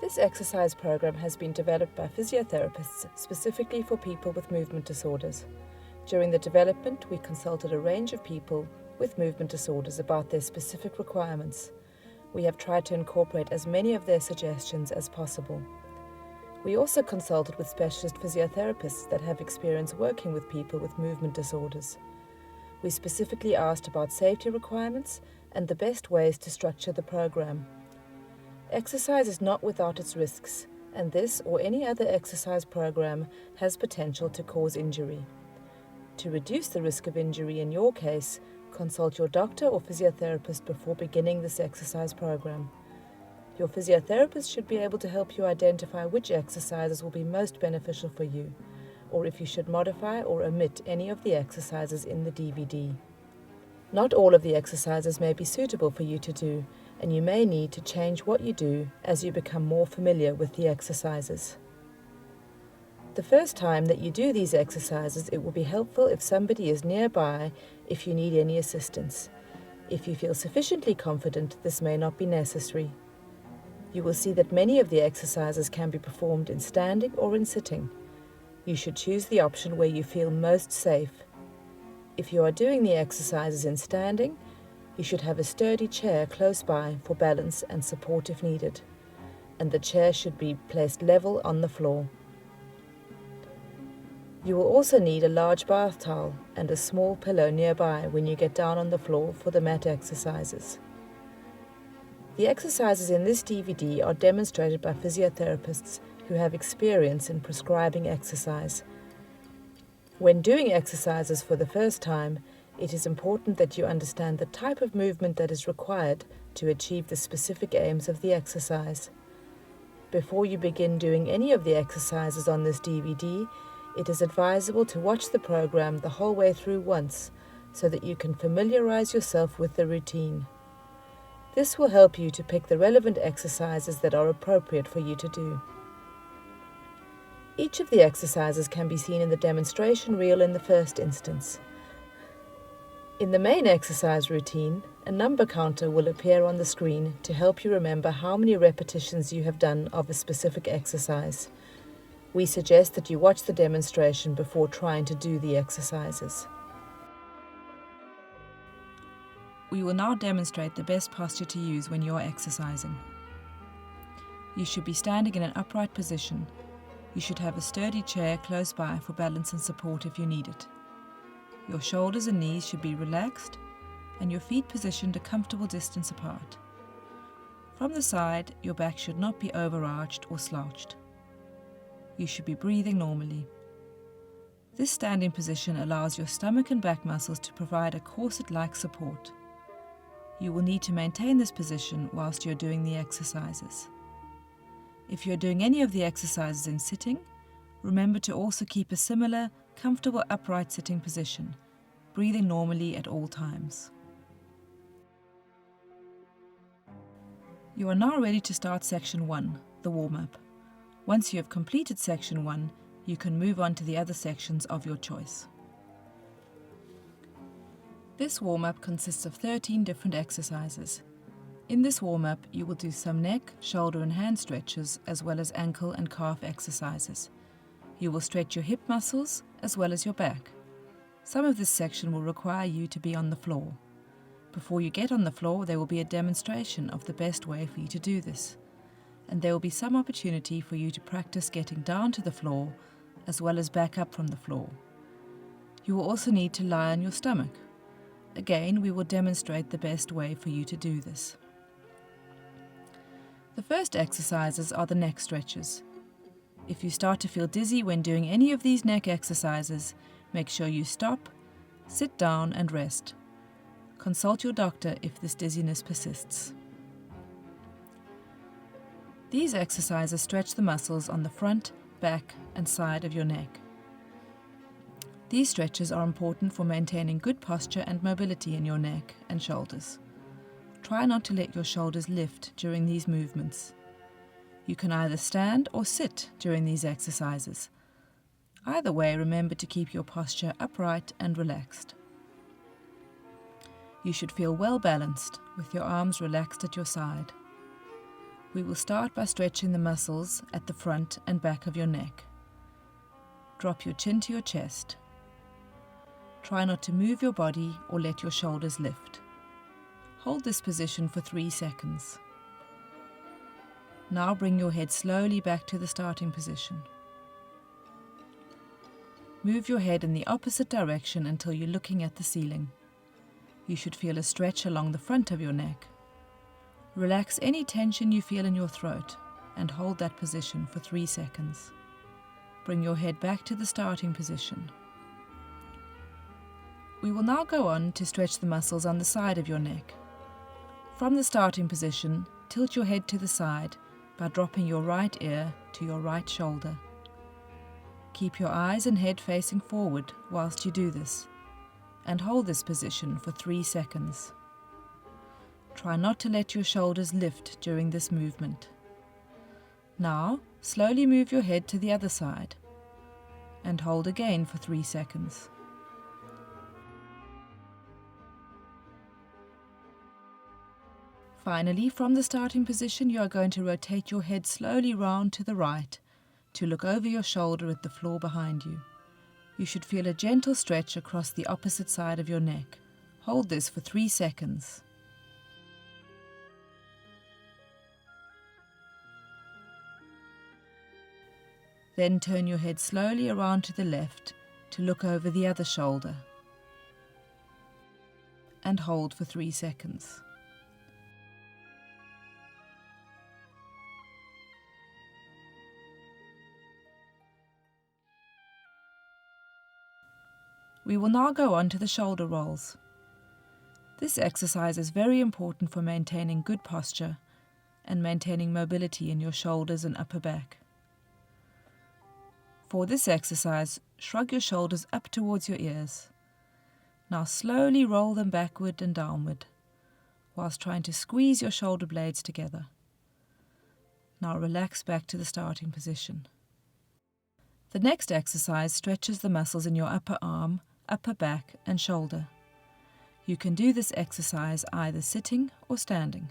This exercise program has been developed by physiotherapists specifically for people with movement disorders. During the development, we consulted a range of people with movement disorders about their specific requirements. We have tried to incorporate as many of their suggestions as possible. We also consulted with specialist physiotherapists that have experience working with people with movement disorders. We specifically asked about safety requirements and the best ways to structure the program. Exercise is not without its risks, and this or any other exercise program has potential to cause injury. To reduce the risk of injury in your case, consult your doctor or physiotherapist before beginning this exercise program. Your physiotherapist should be able to help you identify which exercises will be most beneficial for you, or if you should modify or omit any of the exercises in the DVD. Not all of the exercises may be suitable for you to do, and you may need to change what you do as you become more familiar with the exercises. The first time that you do these exercises, it will be helpful if somebody is nearby if you need any assistance. If you feel sufficiently confident, this may not be necessary. You will see that many of the exercises can be performed in standing or in sitting. You should choose the option where you feel most safe. If you are doing the exercises in standing, you should have a sturdy chair close by for balance and support if needed, and the chair should be placed level on the floor. You will also need a large bath towel and a small pillow nearby when you get down on the floor for the mat exercises. The exercises in this DVD are demonstrated by physiotherapists who have experience in prescribing exercise. When doing exercises for the first time, it is important that you understand the type of movement that is required to achieve the specific aims of the exercise. Before you begin doing any of the exercises on this DVD, it is advisable to watch the program the whole way through once so that you can familiarize yourself with the routine. This will help you to pick the relevant exercises that are appropriate for you to do. Each of the exercises can be seen in the demonstration reel in the first instance. In the main exercise routine, a number counter will appear on the screen to help you remember how many repetitions you have done of a specific exercise. We suggest that you watch the demonstration before trying to do the exercises. We will now demonstrate the best posture to use when you are exercising. You should be standing in an upright position. You should have a sturdy chair close by for balance and support if you need it. Your shoulders and knees should be relaxed and your feet positioned a comfortable distance apart. From the side, your back should not be overarched or slouched. You should be breathing normally. This standing position allows your stomach and back muscles to provide a corset-like support. You will need to maintain this position whilst you're doing the exercises. If you're doing any of the exercises in sitting, remember to also keep a similar, comfortable upright sitting position, breathing normally at all times. You are now ready to start section 1, the warm-up. Once you have completed section 1, you can move on to the other sections of your choice. This warm-up consists of 13 different exercises. In this warm-up, you will do some neck, shoulder and hand stretches as well as ankle and calf exercises. You will stretch your hip muscles as well as your back. Some of this section will require you to be on the floor. Before you get on the floor, there will be a demonstration of the best way for you to do this. And there will be some opportunity for you to practice getting down to the floor as well as back up from the floor. You will also need to lie on your stomach. Again, we will demonstrate the best way for you to do this. The first exercises are the neck stretches. If you start to feel dizzy when doing any of these neck exercises, make sure you stop, sit down and rest. Consult your doctor if this dizziness persists. These exercises stretch the muscles on the front, back and side of your neck. These stretches are important for maintaining good posture and mobility in your neck and shoulders. Try not to let your shoulders lift during these movements. You can either stand or sit during these exercises. Either way, remember to keep your posture upright and relaxed. You should feel well balanced with your arms relaxed at your side. We will start by stretching the muscles at the front and back of your neck. Drop your chin to your chest. Try not to move your body or let your shoulders lift. Hold this position for 3 seconds. Now bring your head slowly back to the starting position. Move your head in the opposite direction until you're looking at the ceiling. You should feel a stretch along the front of your neck. Relax any tension you feel in your throat and hold that position for 3 seconds. Bring your head back to the starting position. We will now go on to stretch the muscles on the side of your neck. From the starting position, tilt your head to the side by dropping your right ear to your right shoulder. Keep your eyes and head facing forward whilst you do this, and hold this position for 3 seconds. Try not to let your shoulders lift during this movement. Now, slowly move your head to the other side, and hold again for 3 seconds. Finally, from the starting position, you are going to rotate your head slowly round to the right to look over your shoulder at the floor behind you. You should feel a gentle stretch across the opposite side of your neck. Hold this for 3 seconds. Then turn your head slowly around to the left to look over the other shoulder. And hold for 3 seconds. We will now go on to the shoulder rolls. This exercise is very important for maintaining good posture and maintaining mobility in your shoulders and upper back. For this exercise, shrug your shoulders up towards your ears. Now slowly roll them backward and downward, whilst trying to squeeze your shoulder blades together. Now relax back to the starting position. The next exercise stretches the muscles in your upper arm, upper back and shoulder. You can do this exercise either sitting or standing.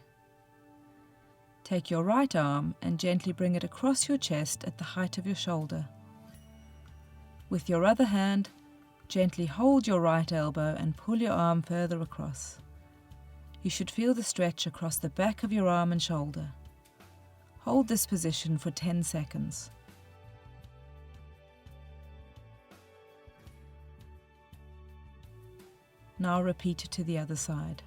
Take your right arm and gently bring it across your chest at the height of your shoulder. With your other hand, gently hold your right elbow and pull your arm further across. You should feel the stretch across the back of your arm and shoulder. Hold this position for 10 seconds. Now repeat it to the other side.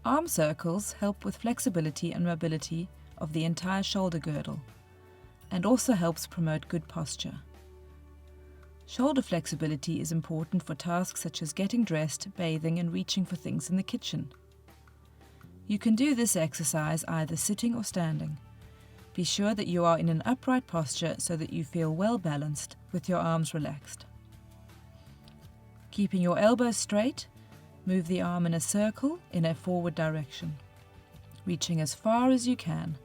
Arm circles help with flexibility and mobility of the entire shoulder girdle, and also helps promote good posture. Shoulder flexibility is important for tasks such as getting dressed, bathing, and reaching for things in the kitchen. You can do this exercise either sitting or standing. Be sure that you are in an upright posture so that you feel well balanced with your arms relaxed. Keeping your elbows straight, move the arm in a circle in a forward direction, reaching as far as you can.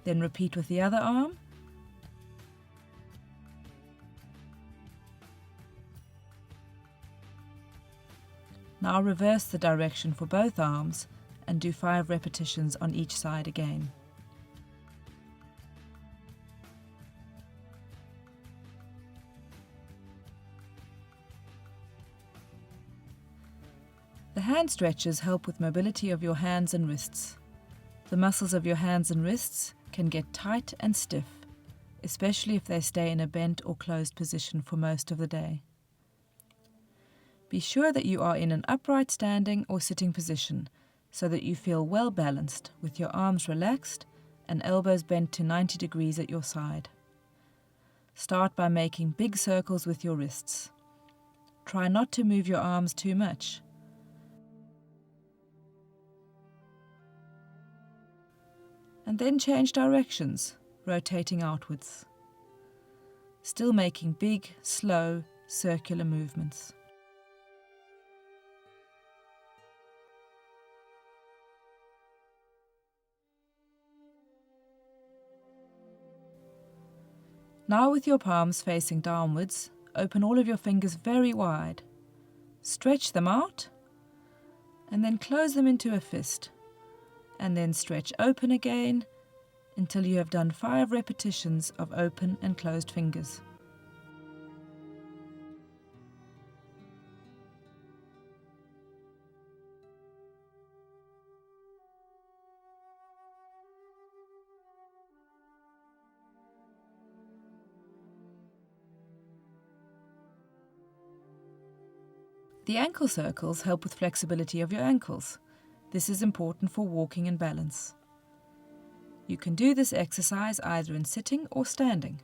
Then repeat with the other arm. Now reverse the direction for both arms and do 5 repetitions on each side again. The hand stretches help with mobility of your hands and wrists. The muscles of your hands and wrists can get tight and stiff, especially if they stay in a bent or closed position for most of the day. Be sure that you are in an upright standing or sitting position so that you feel well balanced with your arms relaxed and elbows bent to 90 degrees at your side. Start by making big circles with your wrists. Try not to move your arms too much. And then change directions, rotating outwards. Still making big, slow, circular movements. Now with your palms facing downwards, open all of your fingers very wide. Stretch them out and then close them into a fist. And then stretch open again until you have done 5 repetitions of open and closed fingers. The ankle circles help with flexibility of your ankles. This is important for walking and balance. You can do this exercise either in sitting or standing.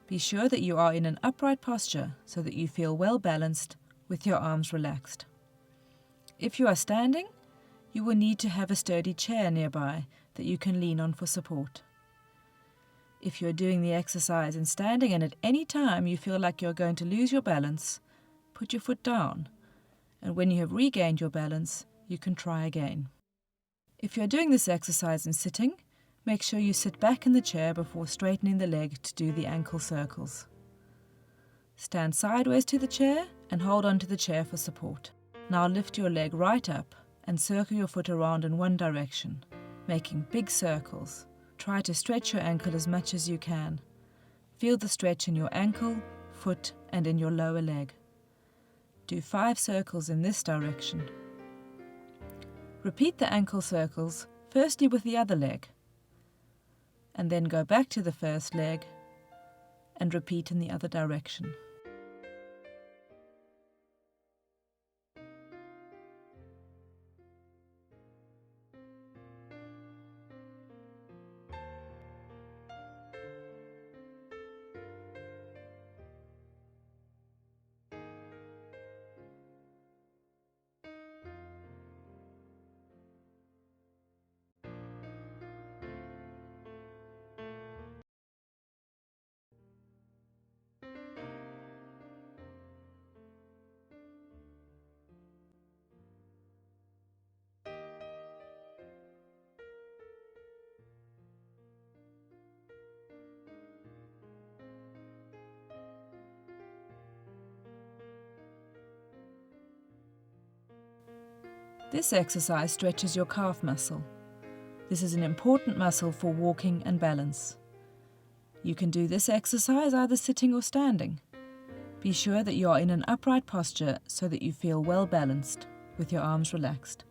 Be sure that you are in an upright posture so that you feel well balanced with your arms relaxed. If you are standing, you will need to have a sturdy chair nearby that you can lean on for support. If you are doing the exercise in standing and at any time you feel like you're going to lose your balance, put your foot down, and when you have regained your balance, you can try again. If you're doing this exercise in sitting, make sure you sit back in the chair before straightening the leg to do the ankle circles. Stand sideways to the chair and hold on to the chair for support. Now lift your leg right up and circle your foot around in one direction, making big circles. Try to stretch your ankle as much as you can. Feel the stretch in your ankle, foot, and in your lower leg. Do 5 circles in this direction. Repeat the ankle circles, firstly with the other leg, and then go back to the first leg and repeat in the other direction. This exercise stretches your calf muscle. This is an important muscle for walking and balance. You can do this exercise either sitting or standing. Be sure that you are in an upright posture so that you feel well balanced, with your arms relaxed.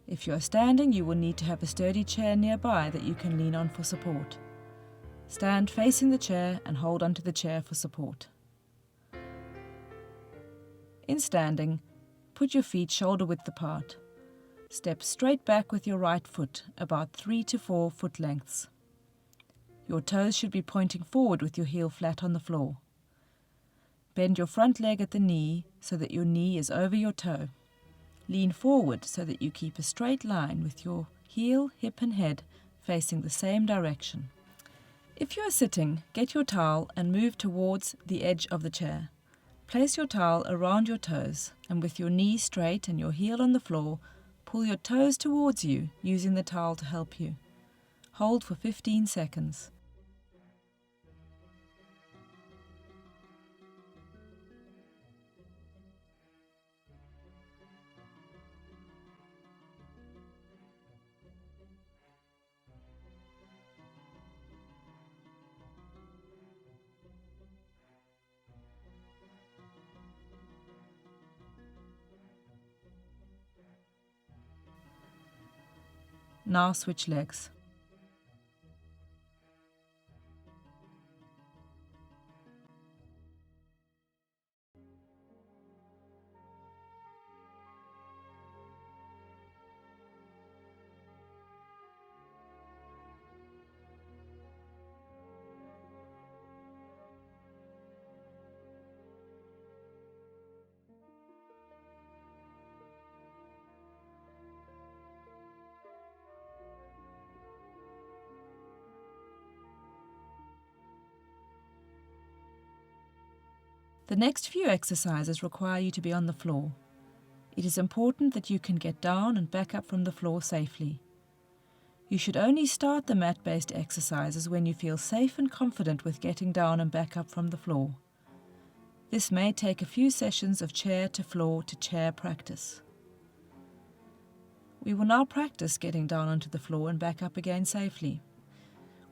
If you are standing, you will need to have a sturdy chair nearby that you can lean on for support. Stand facing the chair and hold onto the chair for support. In standing, put your feet shoulder-width apart. Step straight back with your right foot, about 3 to 4 foot lengths. Your toes should be pointing forward with your heel flat on the floor. Bend your front leg at the knee so that your knee is over your toe. Lean forward so that you keep a straight line with your heel, hip and head facing the same direction. If you are sitting, get your towel and move towards the edge of the chair. Place your towel around your toes and with your knee straight and your heel on the floor, pull your toes towards you using the towel to help you. Hold for 15 seconds. Now switch legs. The next few exercises require you to be on the floor. It is important that you can get down and back up from the floor safely. You should only start the mat-based exercises when you feel safe and confident with getting down and back up from the floor. This may take a few sessions of chair to floor to chair practice. We will now practice getting down onto the floor and back up again safely.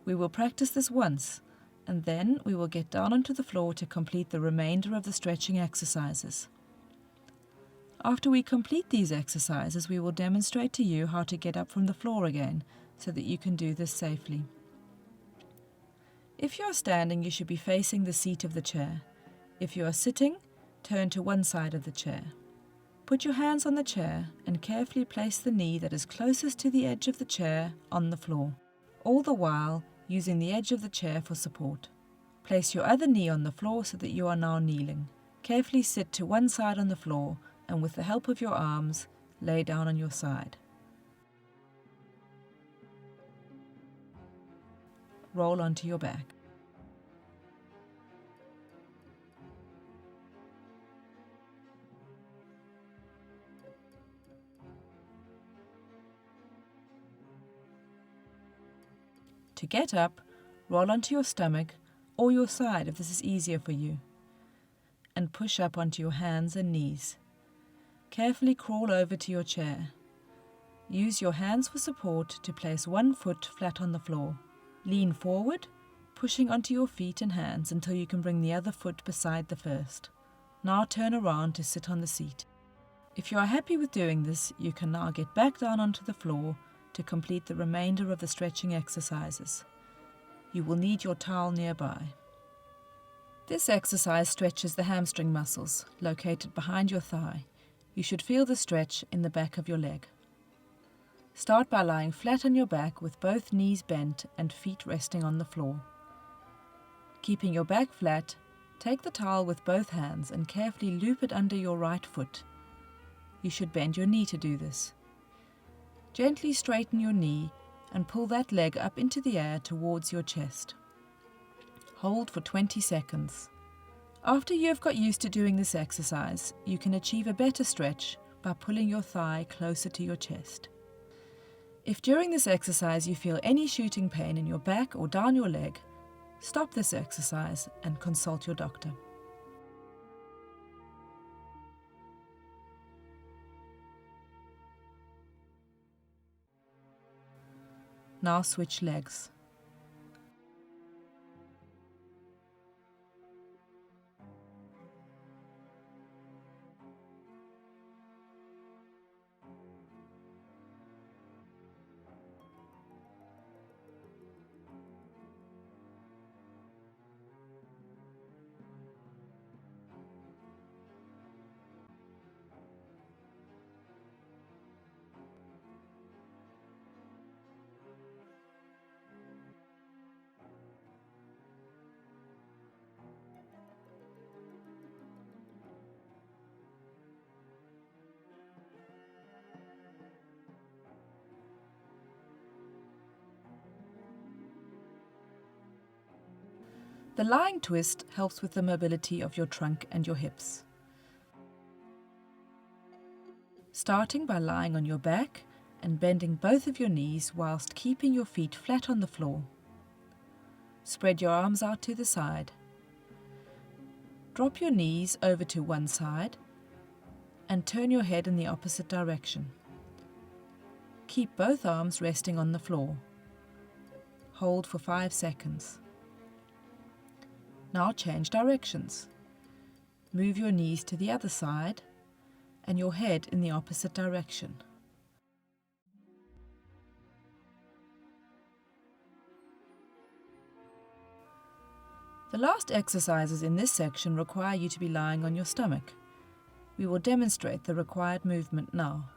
We will practice this once, and then we will get down onto the floor to complete the remainder of the stretching exercises. After we complete these exercises, we will demonstrate to you how to get up from the floor again so that you can do this safely. If you are standing, you should be facing the seat of the chair. If you are sitting, turn to one side of the chair. Put your hands on the chair and carefully place the knee that is closest to the edge of the chair on the floor, all the while using the edge of the chair for support. Place your other knee on the floor so that you are now kneeling. Carefully sit to one side on the floor and with the help of your arms, lay down on your side. Roll onto your back. To get up, roll onto your stomach or your side if this is easier for you, and push up onto your hands and knees. Carefully crawl over to your chair. Use your hands for support to place one foot flat on the floor. Lean forward, pushing onto your feet and hands until you can bring the other foot beside the first. Now turn around to sit on the seat. If you are happy with doing this, you can now get back down onto the floor to complete the remainder of the stretching exercises. You will need your towel nearby. This exercise stretches the hamstring muscles located behind your thigh. You should feel the stretch in the back of your leg. Start by lying flat on your back with both knees bent and feet resting on the floor. Keeping your back flat, take the towel with both hands and carefully loop it under your right foot. You should bend your knee to do this. Gently straighten your knee and pull that leg up into the air towards your chest. Hold for 20 seconds. After you have got used to doing this exercise, you can achieve a better stretch by pulling your thigh closer to your chest. If during this exercise you feel any shooting pain in your back or down your leg, stop this exercise and consult your doctor. Now switch legs. The lying twist helps with the mobility of your trunk and your hips. Starting by lying on your back and bending both of your knees whilst keeping your feet flat on the floor. Spread your arms out to the side. Drop your knees over to one side and turn your head in the opposite direction. Keep both arms resting on the floor. Hold for 5 seconds. Now change directions. Move your knees to the other side and your head in the opposite direction. The last exercises in this section require you to be lying on your stomach. We will demonstrate the required movement now.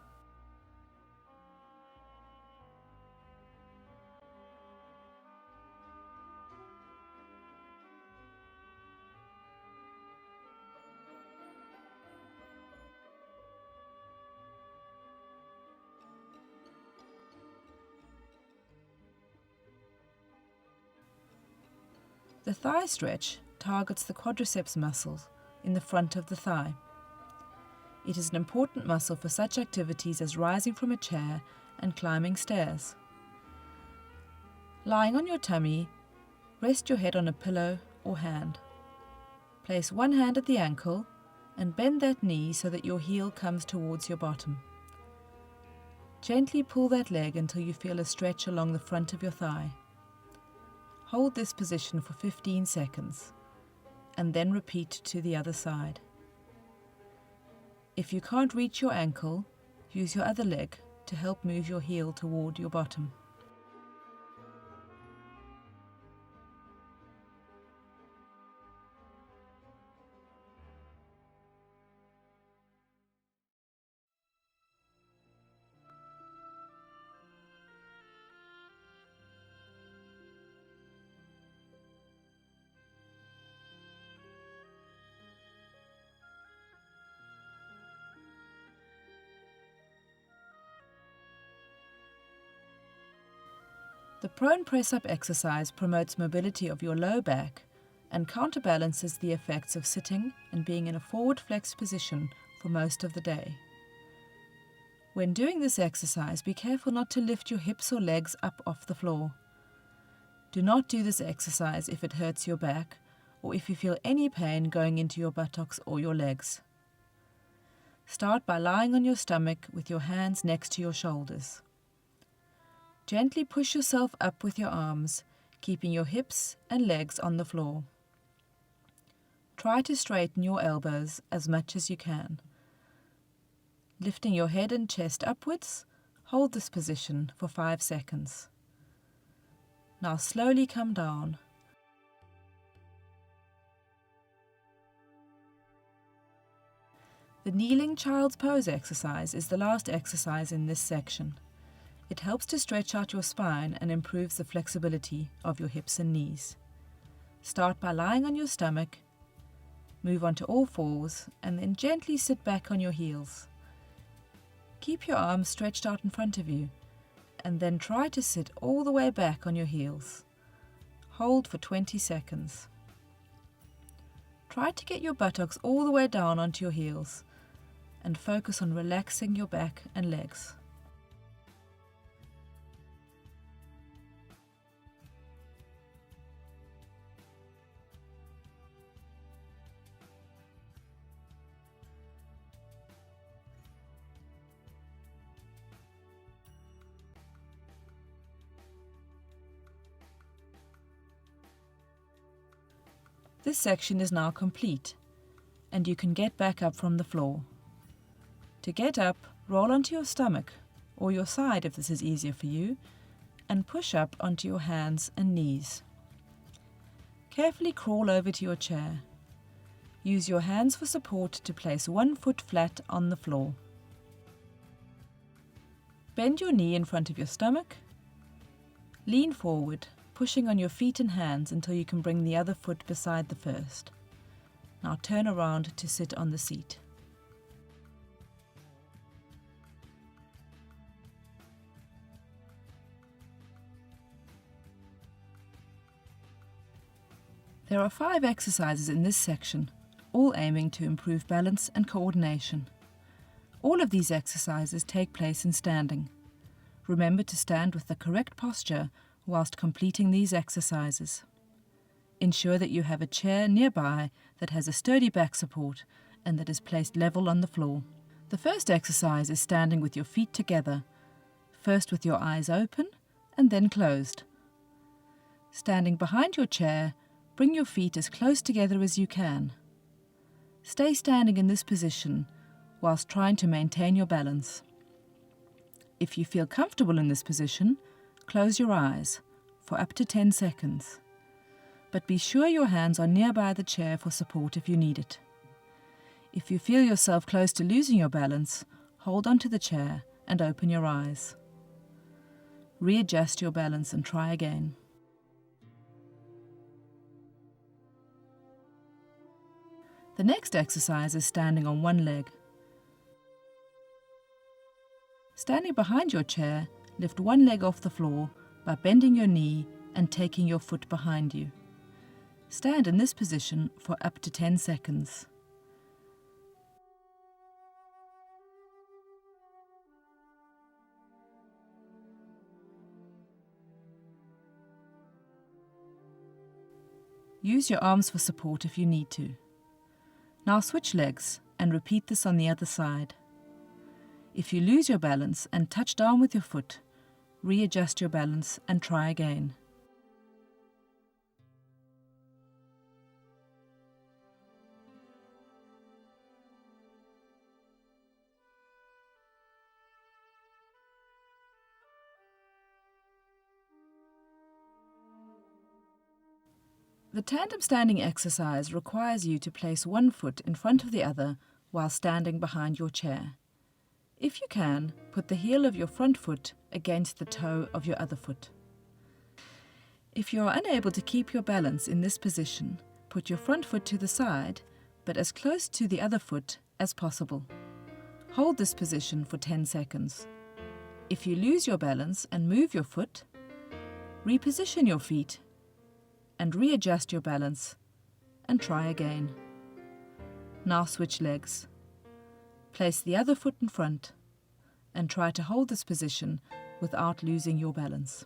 The thigh stretch targets the quadriceps muscles in the front of the thigh. It is an important muscle for such activities as rising from a chair and climbing stairs. Lying on your tummy, rest your head on a pillow or hand. Place one hand at the ankle and bend that knee so that your heel comes towards your bottom. Gently pull that leg until you feel a stretch along the front of your thigh. Hold this position for 15 seconds and then repeat to the other side. If you can't reach your ankle, use your other leg to help move your heel toward your bottom. The prone press-up exercise promotes mobility of your low back and counterbalances the effects of sitting and being in a forward flexed position for most of the day. When doing this exercise, be careful not to lift your hips or legs up off the floor. Do not do this exercise if it hurts your back or if you feel any pain going into your buttocks or your legs. Start by lying on your stomach with your hands next to your shoulders. Gently push yourself up with your arms, keeping your hips and legs on the floor. Try to straighten your elbows as much as you can. Lifting your head and chest upwards, hold this position for 5 seconds. Now slowly come down. The kneeling child's pose exercise is the last exercise in this section. It helps to stretch out your spine and improves the flexibility of your hips and knees. Start by lying on your stomach, move onto all fours, and then gently sit back on your heels. Keep your arms stretched out in front of you, and then try to sit all the way back on your heels. Hold for 20 seconds. Try to get your buttocks all the way down onto your heels, and focus on relaxing your back and legs. This section is now complete, and you can get back up from the floor. To get up, roll onto your stomach, or your side if this is easier for you, and push up onto your hands and knees. Carefully crawl over to your chair. Use your hands for support to place one foot flat on the floor. Bend your knee in front of your stomach. Lean forward, pushing on your feet and hands until you can bring the other foot beside the first. Now turn around to sit on the seat. There are 5 exercises in this section, all aiming to improve balance and coordination. All of these exercises take place in standing. Remember to stand with the correct posture whilst completing these exercises. Ensure that you have a chair nearby that has a sturdy back support and that is placed level on the floor. The first exercise is standing with your feet together, first with your eyes open and then closed. Standing behind your chair, bring your feet as close together as you can. Stay standing in this position whilst trying to maintain your balance. If you feel comfortable in this position, close your eyes for up to 10 seconds. But be sure your hands are nearby the chair for support if you need it. If you feel yourself close to losing your balance, hold onto the chair and open your eyes. Readjust your balance and try again. The next exercise is standing on one leg. Standing behind your chair, lift one leg off the floor by bending your knee and taking your foot behind you. Stand in this position for up to 10 seconds. Use your arms for support if you need to. Now switch legs and repeat this on the other side. If you lose your balance and touch down with your foot, readjust your balance and try again. The tandem standing exercise requires you to place one foot in front of the other while standing behind your chair. If you can, put the heel of your front foot against the toe of your other foot. If you are unable to keep your balance in this position, put your front foot to the side, but as close to the other foot as possible. Hold this position for 10 seconds. If you lose your balance and move your foot, reposition your feet and readjust your balance and try again. Now switch legs. Place the other foot in front and try to hold this position without losing your balance.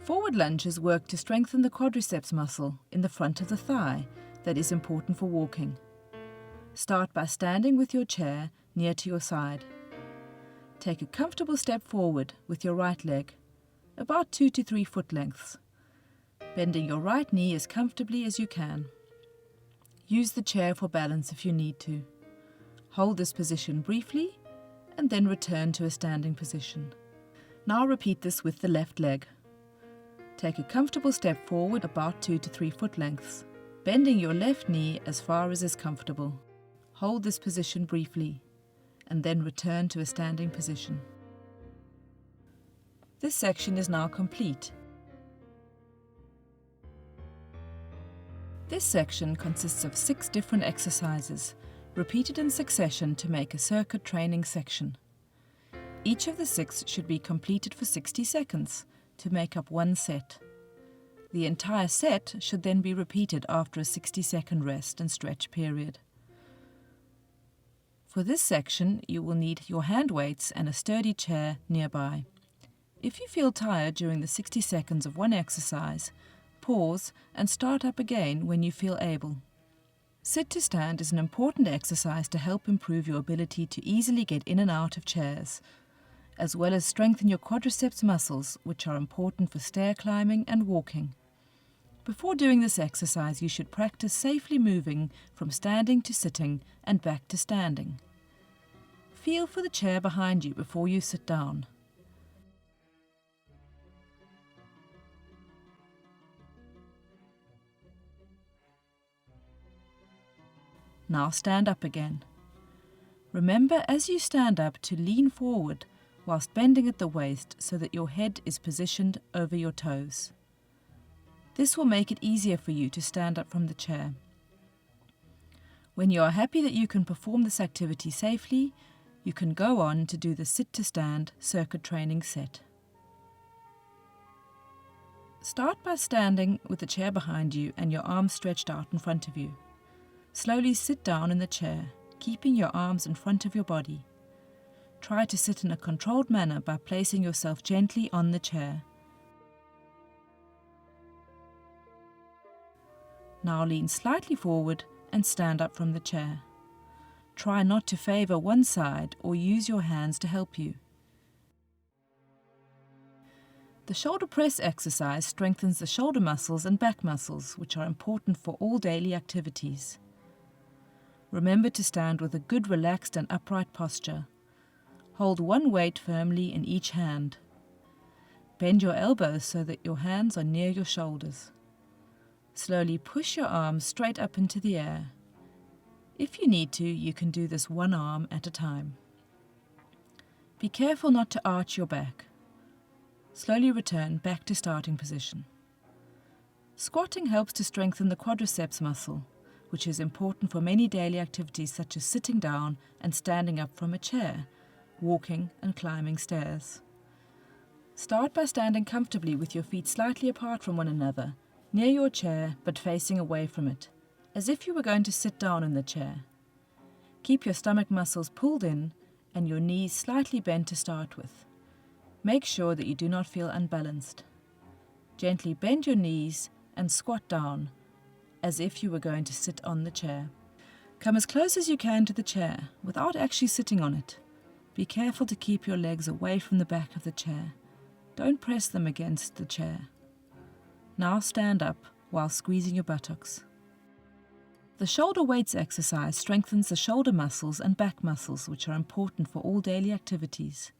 Forward lunges work to strengthen the quadriceps muscle in the front of the thigh that is important for walking. Start by standing with your chair near to your side. Take a comfortable step forward with your right leg, about 2 to 3 foot lengths, bending your right knee as comfortably as you can. Use the chair for balance if you need to. Hold this position briefly and then return to a standing position. Now repeat this with the left leg. Take a comfortable step forward about 2 to 3 foot lengths, bending your left knee as far as is comfortable. Hold this position briefly, and then return to a standing position. This section is now complete. This section consists of 6 different exercises, repeated in succession to make a circuit training section. Each of the 6 should be completed for 60 seconds, to make up one set. The entire set should then be repeated after a 60-second rest and stretch period. For this section, you will need your hand weights and a sturdy chair nearby. If you feel tired during the 60 seconds of one exercise, pause and start up again when you feel able. Sit to stand is an important exercise to help improve your ability to easily get in and out of chairs, as well as strengthen your quadriceps muscles, which are important for stair climbing and walking. Before doing this exercise, you should practice safely moving from standing to sitting and back to standing. Feel for the chair behind you before you sit down. Now stand up again. Remember as you stand up to lean forward whilst bending at the waist so that your head is positioned over your toes. This will make it easier for you to stand up from the chair. When you are happy that you can perform this activity safely, you can go on to do the sit to stand circuit training set. Start by standing with the chair behind you and your arms stretched out in front of you. Slowly sit down in the chair, keeping your arms in front of your body. Try to sit in a controlled manner by placing yourself gently on the chair. Now lean slightly forward and stand up from the chair. Try not to favor one side or use your hands to help you. The shoulder press exercise strengthens the shoulder muscles and back muscles, which are important for all daily activities. Remember to stand with a good relaxed and upright posture. Hold one weight firmly in each hand. Bend your elbows so that your hands are near your shoulders. Slowly push your arms straight up into the air. If you need to, you can do this one arm at a time. Be careful not to arch your back. Slowly return back to starting position. Squatting helps to strengthen the quadriceps muscle, which is important for many daily activities such as sitting down and standing up from a chair, walking and climbing stairs. Start by standing comfortably with your feet slightly apart from one another, near your chair but facing away from it, as if you were going to sit down in the chair. Keep your stomach muscles pulled in and your knees slightly bent to start with. Make sure that you do not feel unbalanced. Gently bend your knees and squat down, as if you were going to sit on the chair. Come as close as you can to the chair without actually sitting on it. Be careful to keep your legs away from the back of the chair. Don't press them against the chair. Now stand up while squeezing your buttocks. The shoulder weights exercise strengthens the shoulder muscles and back muscles, which are important for all daily activities.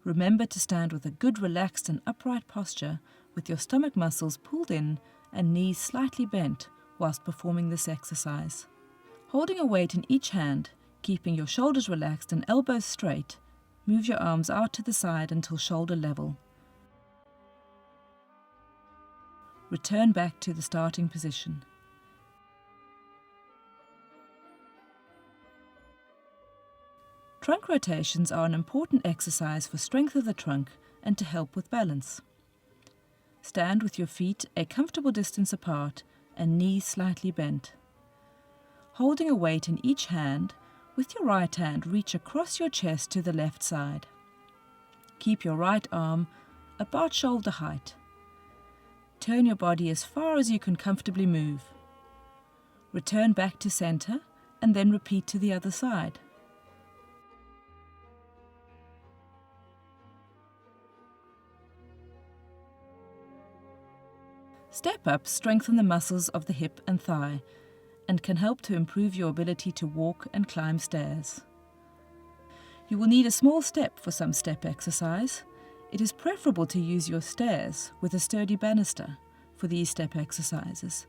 Remember to stand with a good relaxed and upright posture with your stomach muscles pulled in and knees slightly bent whilst performing this exercise. Holding a weight in each hand, keeping your shoulders relaxed and elbows straight, move your arms out to the side until shoulder level. Return back to the starting position. Trunk rotations are an important exercise for strength of the trunk and to help with balance. Stand with your feet a comfortable distance apart and knees slightly bent. Holding a weight in each hand, with your right hand reach across your chest to the left side. Keep your right arm about shoulder height. Turn your body as far as you can comfortably move. Return back to center and then repeat to the other side. Step-ups strengthen the muscles of the hip and thigh and can help to improve your ability to walk and climb stairs. You will need a small step for some step exercise. It is preferable to use your stairs with a sturdy banister for these step exercises,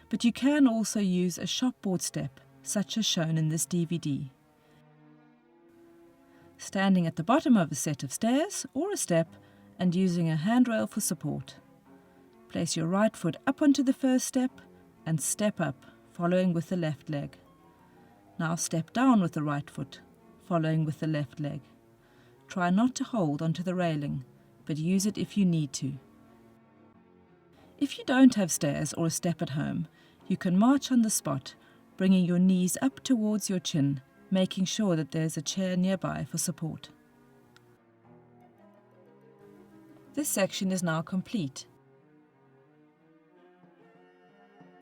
but you can also use a shopboard step, such as shown in this DVD. Standing at the bottom of a set of stairs or a step and using a handrail for support. Place your right foot up onto the first step and step up, following with the left leg. Now step down with the right foot, following with the left leg. Try not to hold onto the railing, but use it if you need to. If you don't have stairs or a step at home, you can march on the spot, bringing your knees up towards your chin, making sure that there's a chair nearby for support. This section is now complete.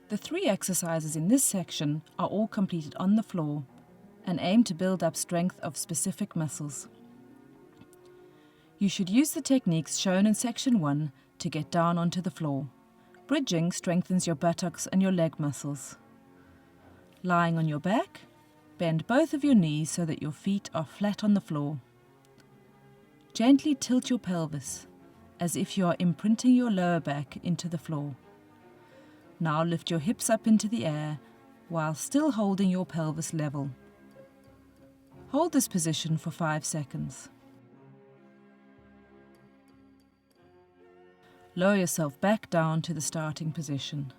The 3 exercises in this section are all completed on the floor and aim to build up strength of specific muscles. You should use the techniques shown in section 1 to get down onto the floor. Bridging strengthens your buttocks and your leg muscles. Lying on your back, bend both of your knees so that your feet are flat on the floor. Gently tilt your pelvis, as if you are imprinting your lower back into the floor. Now lift your hips up into the air while still holding your pelvis level. Hold this position for 5 seconds. Lower yourself back down to the starting position.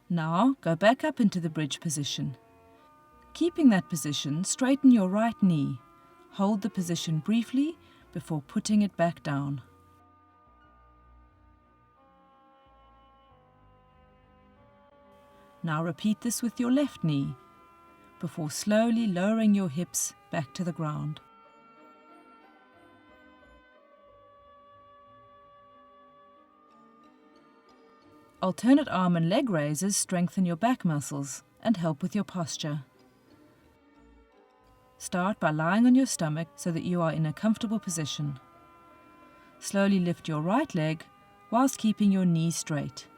Now go back up into the bridge position. Keeping that position, straighten your right knee. Hold the position briefly before putting it back down. Now repeat this with your left knee, before slowly lowering your hips back to the ground. Alternate arm and leg raises strengthen your back muscles and help with your posture. Start by lying on your stomach so that you are in a comfortable position. Slowly lift your right leg whilst keeping your knee straight.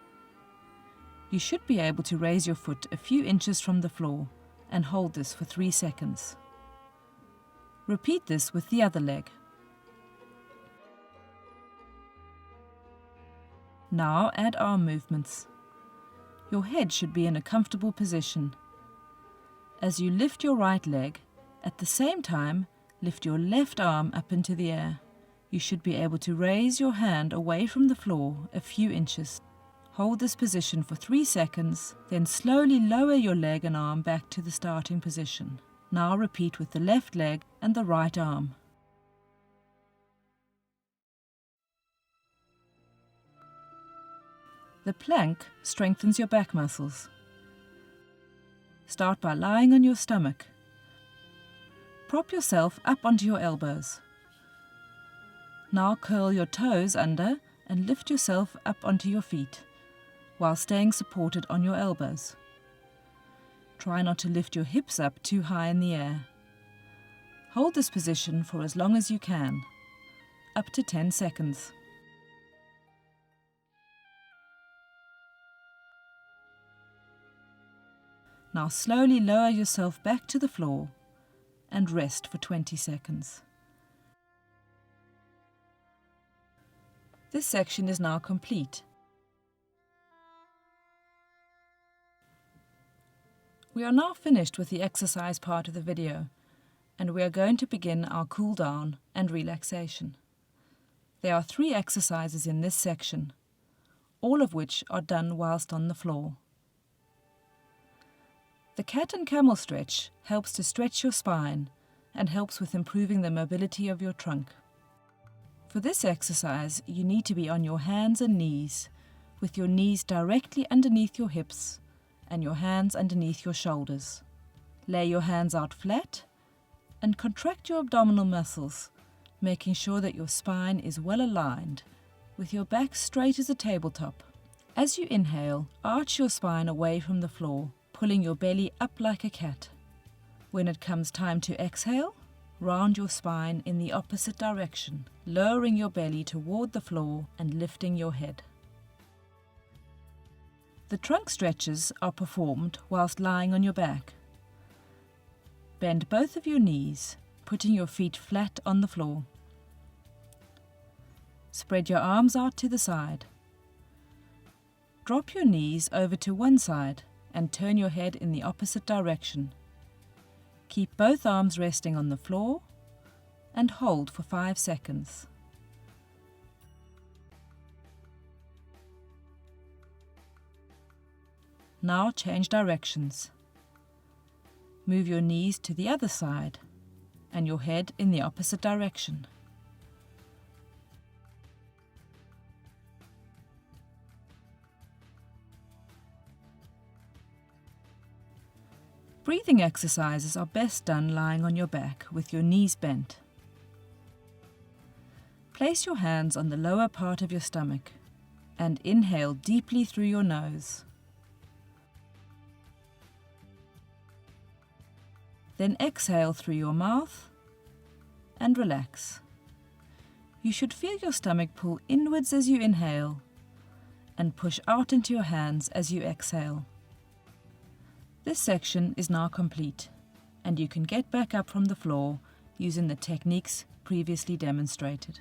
You should be able to raise your foot a few inches from the floor and hold this for 3 seconds. Repeat this with the other leg. Now add arm movements. Your head should be in a comfortable position. As you lift your right leg, at the same time, lift your left arm up into the air. You should be able to raise your hand away from the floor a few inches. Hold this position for 3 seconds, then slowly lower your leg and arm back to the starting position. Now repeat with the left leg and the right arm. The plank strengthens your back muscles. Start by lying on your stomach. Prop yourself up onto your elbows. Now curl your toes under and lift yourself up onto your feet, while staying supported on your elbows. Try not to lift your hips up too high in the air. Hold this position for as long as you can, up to 10 seconds. Now slowly lower yourself back to the floor and rest for 20 seconds. This section is now complete. We are now finished with the exercise part of the video, and we are going to begin our cool down and relaxation. There are 3 exercises in this section, all of which are done whilst on the floor. The cat and camel stretch helps to stretch your spine and helps with improving the mobility of your trunk. For this exercise, you need to be on your hands and knees, with your knees directly underneath your hips and your hands underneath your shoulders. Lay your hands out flat and contract your abdominal muscles, making sure that your spine is well aligned, with your back straight as a tabletop. As you inhale, arch your spine away from the floor, pulling your belly up like a cat. When it comes time to exhale, round your spine in the opposite direction, lowering your belly toward the floor and lifting your head. The trunk stretches are performed whilst lying on your back. Bend both of your knees, putting your feet flat on the floor. Spread your arms out to the side. Drop your knees over to one side and turn your head in the opposite direction. Keep both arms resting on the floor and hold for 5 seconds. Now change directions. Move your knees to the other side and your head in the opposite direction. Breathing exercises are best done lying on your back with your knees bent. Place your hands on the lower part of your stomach and inhale deeply through your nose. Then exhale through your mouth and relax. You should feel your stomach pull inwards as you inhale and push out into your hands as you exhale. This section is now complete, and you can get back up from the floor using the techniques previously demonstrated.